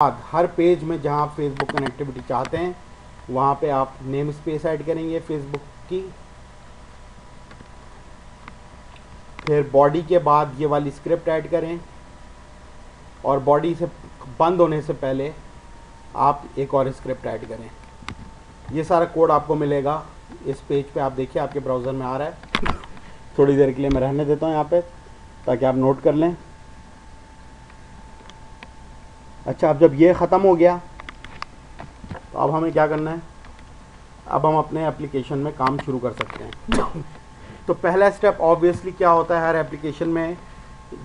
बाद हर पेज में जहाँ आप फेसबुक कनेक्टिविटी चाहते हैं वहाँ पे आप नेम स्पेस ऐड करेंगे फेसबुक की। फिर बॉडी के बाद ये वाली स्क्रिप्ट ऐड करें और बॉडी से बंद होने से पहले आप एक और स्क्रिप्ट ऐड करें। ये सारा कोड आपको मिलेगा इस पेज पे। आप देखिए आपके ब्राउज़र में आ रहा है। थोड़ी देर के लिए मैं रहने देता हूँ यहाँ पे ताकि आप नोट कर लें। अच्छा, अब जब ये ख़त्म हो गया तो अब हमें क्या करना है, अब हम अपने एप्लीकेशन में काम शुरू कर सकते हैं। तो पहला स्टेप ऑब्वियसली क्या होता है, हर एप्लीकेशन में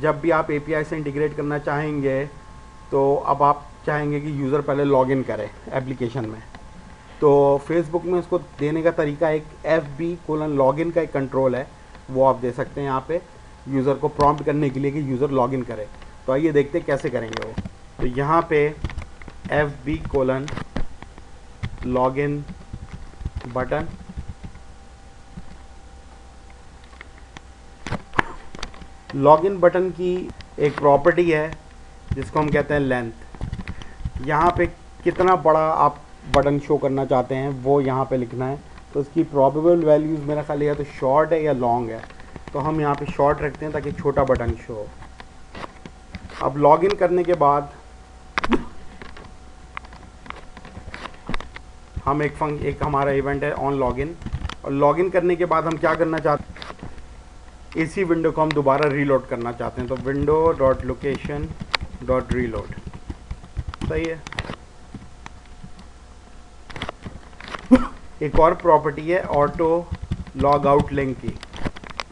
जब भी आप एपीआई से इंटीग्रेट करना चाहेंगे तो अब आप चाहेंगे कि यूज़र पहले लॉगिन करे एप्लीकेशन में। तो फेसबुक में उसको देने का तरीका एक FB:लॉगिन का एक कंट्रोल है, वो आप दे सकते हैं यहाँ पे यूज़र को प्रॉम्प्ट करने के लिए कि यूज़र लॉगिन करे। तो आइए देखते हैं कैसे करेंगे वो। तो यहाँ पे FB:लॉगिन बटन, लॉगिन बटन की एक प्रॉपर्टी है जिसको हम कहते हैं लेंथ। यहाँ पे कितना बड़ा आप बटन शो करना चाहते हैं वो यहाँ पे लिखना है। तो इसकी प्रोबेबल वैल्यूज़ मेरा ख्याल या तो शॉर्ट है या लॉन्ग है, तो हम यहाँ पे शॉर्ट रखते हैं ताकि छोटा बटन शो हो। अब लॉगिन करने के बाद हम एक हमारा इवेंट है ऑन लॉगिन, और लॉगिन करने के बाद हम क्या करना चाहते हैं, इसी विंडो को हम दोबारा रीलोड करना चाहते हैं। तो window.location.reload सही है। एक और प्रॉपर्टी है ऑटो लॉग आउट लिंक की।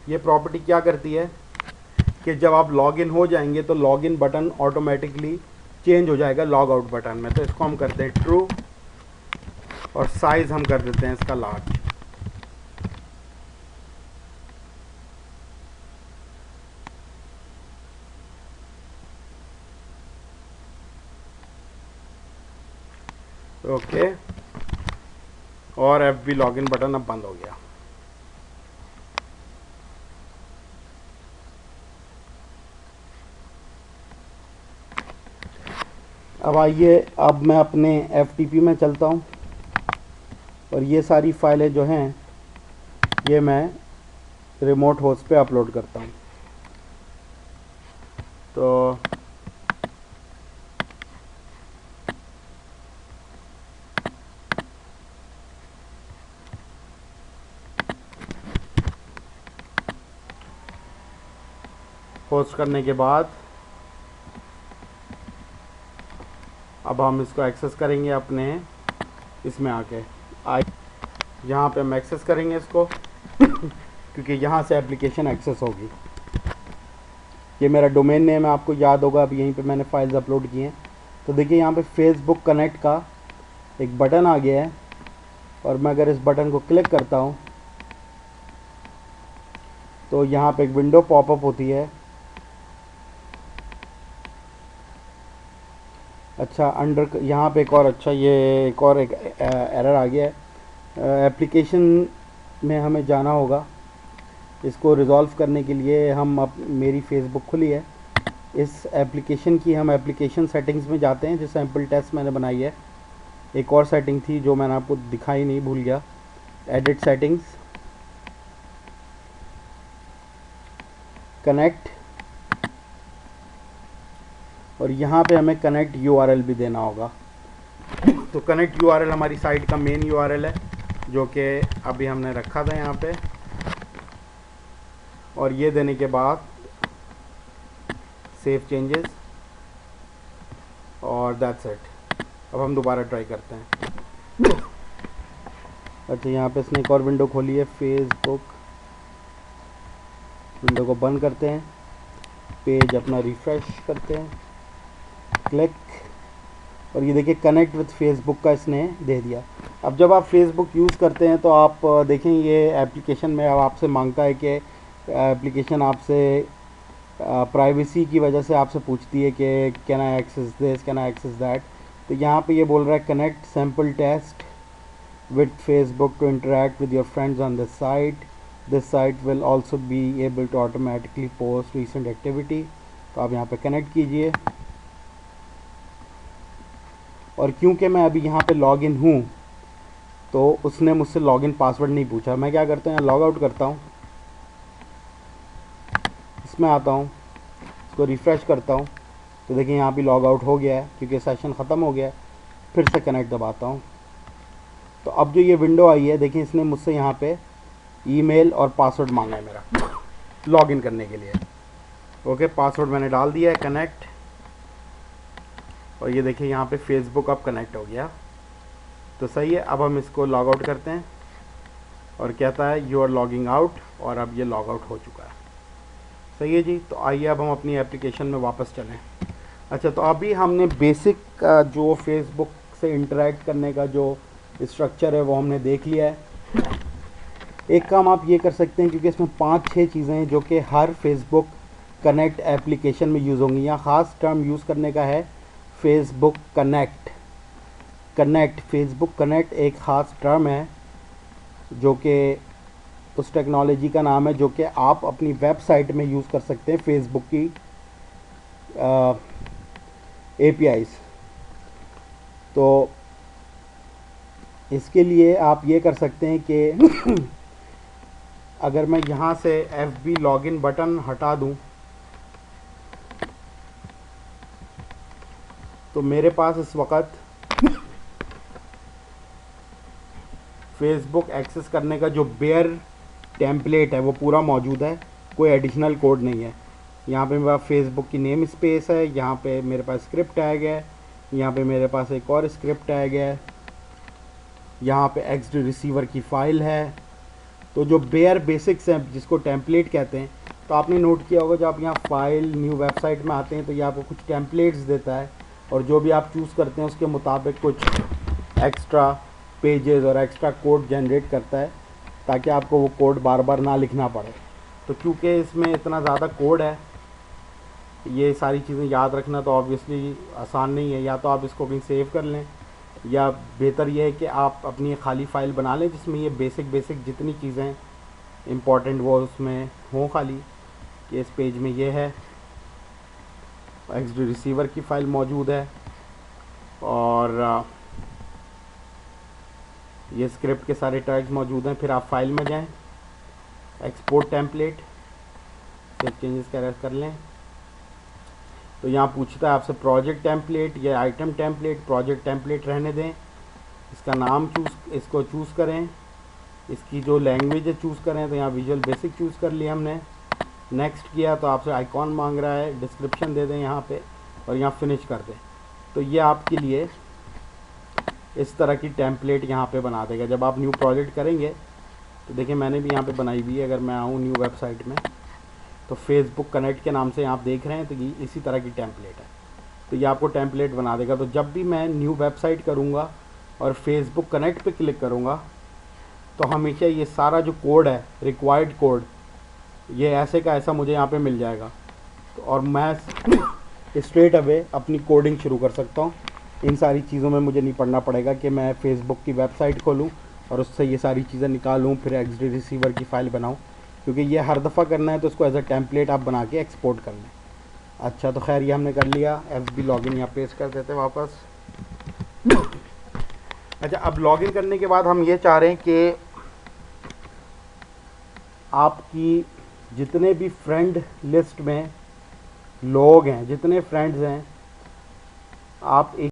ये प्रॉपर्टी क्या करती है कि जब आप लॉगिन हो जाएंगे तो लॉगिन बटन ऑटोमेटिकली चेंज हो जाएगा लॉग आउट बटन में। तो इसको हम करते हैं ट्रू और साइज़ हम कर देते हैं इसका लार्ज। ओके, और FB लॉगिन बटन अब बंद हो गया। अब आइए, अब मैं अपने FTP में चलता हूँ और ये सारी फाइलें जो हैं ये मैं रिमोट होस्ट पे अपलोड करता हूँ। तो होस्ट करने के बाद अब हम इसको एक्सेस करेंगे अपने इसमें आके यहाँ पे हम एक्सेस करेंगे इसको क्योंकि यहाँ से एप्लीकेशन एक्सेस होगी। ये मेरा डोमेन नेम है, आपको याद होगा, अब यहीं पे मैंने फाइल्स अपलोड की हैं। तो देखिए यहाँ पे फेसबुक कनेक्ट का एक बटन आ गया है और मैं अगर इस बटन को क्लिक करता हूँ तो यहाँ पे एक विंडो पॉपअप होती है। अच्छा, अंडर यहाँ पे एक और एक एरर आ गया है। एप्लीकेशन में हमें जाना होगा, इसको रिज़ॉल्व करने के लिए मेरी फेसबुक खुली है, इस एप्लीकेशन की हम एप्लीकेशन सेटिंग्स में जाते हैं जो सैम्पल टेस्ट मैंने बनाई है। एक और सेटिंग थी जो मैंने आपको दिखाई नहीं, भूल गया, एडिट सेटिंग्स, कनेक्ट, और यहाँ पे हमें कनेक्ट URL भी देना होगा। तो कनेक्ट URL हमारी साइट का मेन URL है जो कि अभी हमने रखा था यहाँ पे, और ये देने के बाद सेव चेंजेस और दैट्स इट। अब हम दोबारा ट्राई करते हैं। अच्छा, यहाँ पे इसने एक और विंडो खोली है, फेसबुक विंडो को बंद करते हैं, पेज अपना रिफ़्रेश करते हैं, क्लिक, और ये देखिए कनेक्ट विद फेसबुक का इसने दे दिया। अब जब आप फेसबुक यूज़ करते हैं तो आप देखें ये एप्लीकेशन में अब आपसे मांगता है कि एप्लीकेशन आपसे प्राइवेसी की वजह से आपसे पूछती है कि can I access this, can I access that. तो यहाँ पे ये बोल रहा है connect sample test with Facebook to interact with your friends on this site. This site will also be able to automatically post recent activity. तो आप यहाँ पे कनेक्ट कीजिए और क्योंकि मैं अभी यहाँ पे लॉगिन हूँ तो उसने मुझसे लॉगिन पासवर्ड नहीं पूछा। मैं क्या करता हूँ, यहाँ लॉग आउट करता हूँ, इसमें आता हूँ, इसको रिफ़्रेश करता हूँ, तो देखिए यहाँ भी लॉग आउट हो गया है क्योंकि सेशन ख़त्म हो गया है। फिर से कनेक्ट दबाता हूँ, तो अब जो ये विंडो आई है देखिए, इसने मुझसे यहाँ पे ईमेल और पासवर्ड मांगा है मेरा लॉगिन करने के लिए। ओके, पासवर्ड मैंने डाल दिया है, कनेक्ट, और ये देखिए यहाँ पे फेसबुक अब कनेक्ट हो गया। तो सही है। अब हम इसको लॉग आउट करते हैं और कहता है यू आर लॉगिंग आउट, और अब ये लॉग आउट हो चुका है। सही है जी। तो आइए अब हम अपनी एप्लीकेशन में वापस चलें। अच्छा, तो अभी हमने बेसिक जो फेसबुक से इंटरेक्ट करने का जो स्ट्रक्चर है वो हमने देख लिया है। एक काम आप ये कर सकते हैं, क्योंकि इसमें 5-6 चीज़ें हैं जो कि हर फेसबुक कनेक्ट एप्लीकेशन में यूज़ होंगी। यहाँ ख़ास टर्म यूज़ करने का है फेसबुक कनेक्ट। फेसबुक कनेक्ट एक ख़ास टर्म है जो कि उस टेक्नोलॉजी का नाम है जो कि आप अपनी वेबसाइट में यूज़ कर सकते हैं फेसबुक की APIs। तो इसके लिए आप ये कर सकते हैं कि अगर मैं यहाँ से FB लॉगिन बटन हटा दूँ तो मेरे पास इस वक्त फेसबुक एक्सेस करने का जो बेयर टेम्पलेट है वो पूरा मौजूद है, कोई एडिशनल कोड नहीं है। यहाँ पे मेरे पास फेसबुक की नेम स्पेस है, यहाँ पे मेरे पास स्क्रिप्ट टैग है, यहाँ पे मेरे पास एक और स्क्रिप्ट टैग है, यहाँ पे एक्स रिसीवर की फ़ाइल है। तो जो बेयर बेसिक्स हैं जिसको टेम्पलेट कहते हैं, तो आपने नोट किया होगा जब आप यहाँ फाइल न्यू वेबसाइट में आते हैं तो ये आपको कुछ टेम्पलेट्स देता है, और जो भी आप चूज़ करते हैं उसके मुताबिक कुछ एक्स्ट्रा पेजेस और एक्स्ट्रा कोड जनरेट करता है ताकि आपको वो कोड बार बार ना लिखना पड़े। तो क्योंकि इसमें इतना ज़्यादा कोड है, ये सारी चीज़ें याद रखना तो ऑब्वियसली आसान नहीं है। या तो आप इसको कहीं सेव कर लें, या बेहतर ये है कि आप अपनी खाली फ़ाइल बना लें जिसमें ये बेसिक जितनी चीज़ें इम्पॉर्टेंट वो उसमें हों खाली। कि इस पेज में ये है, एक्स रिसीवर की फ़ाइल मौजूद है, और ये स्क्रिप्ट के सारे टैग्स मौजूद हैं। फिर आप फाइल में जाएं, एक्सपोर्ट टेम्पलेट, फिर चेंजेस कर लें। तो यहाँ पूछता है आपसे प्रोजेक्ट टेम्पलेट या आइटम टेम्पलेट। प्रोजेक्ट टेम्पलेट रहने दें, इसका नाम इसको चूज़ करें, इसकी जो लैंग्वेज है चूज़ करें। तो यहाँ विजुअल बेसिक चूज़ कर लिया हमने, नेक्स्ट किया तो आपसे आइकॉन मांग रहा है, डिस्क्रिप्शन दे दें यहाँ पे, और यहाँ फिनिश कर दें। तो ये आपके लिए इस तरह की टेम्पलेट यहाँ पे बना देगा। जब आप न्यू प्रोजेक्ट करेंगे तो देखिए मैंने भी यहाँ पे बनाई हुई है। अगर मैं आऊँ न्यू वेबसाइट में तो फेसबुक कनेक्ट के नाम से आप देख रहे हैं, तो ये इसी तरह की टेम्पलेट है। तो ये आपको टेम्पलेट बना देगा। तो जब भी मैं न्यू वेबसाइट करूँगा और फेसबुक कनेक्ट पे क्लिक करूँगा तो हमेशा ये सारा जो कोड है, रिक्वायर्ड कोड, ये ऐसे का ऐसा मुझे यहाँ पे मिल जाएगा। तो और मैं स्ट्रेट अवे अपनी कोडिंग शुरू कर सकता हूँ। इन सारी चीज़ों में मुझे नहीं पढ़ना पड़ेगा कि मैं फेसबुक की वेबसाइट खोलूँ और उससे ये सारी चीज़ें निकालूँ, फिर एक्स रिसीवर की फ़ाइल बनाऊँ, क्योंकि ये हर दफ़ा करना है तो उसको एज अ टेम्पलेट आप बना के एक्सपोर्ट कर लें। अच्छा, तो खैर ये हमने कर लिया। FB लॉगिन यहाँ पेस्ट कर देते हैं वापस। अच्छा, अब लॉगिन करने के बाद हम ये चाह रहे हैं कि आपकी जितने भी फ्रेंड लिस्ट में लोग हैं, जितने फ्रेंड्स हैं, आप एक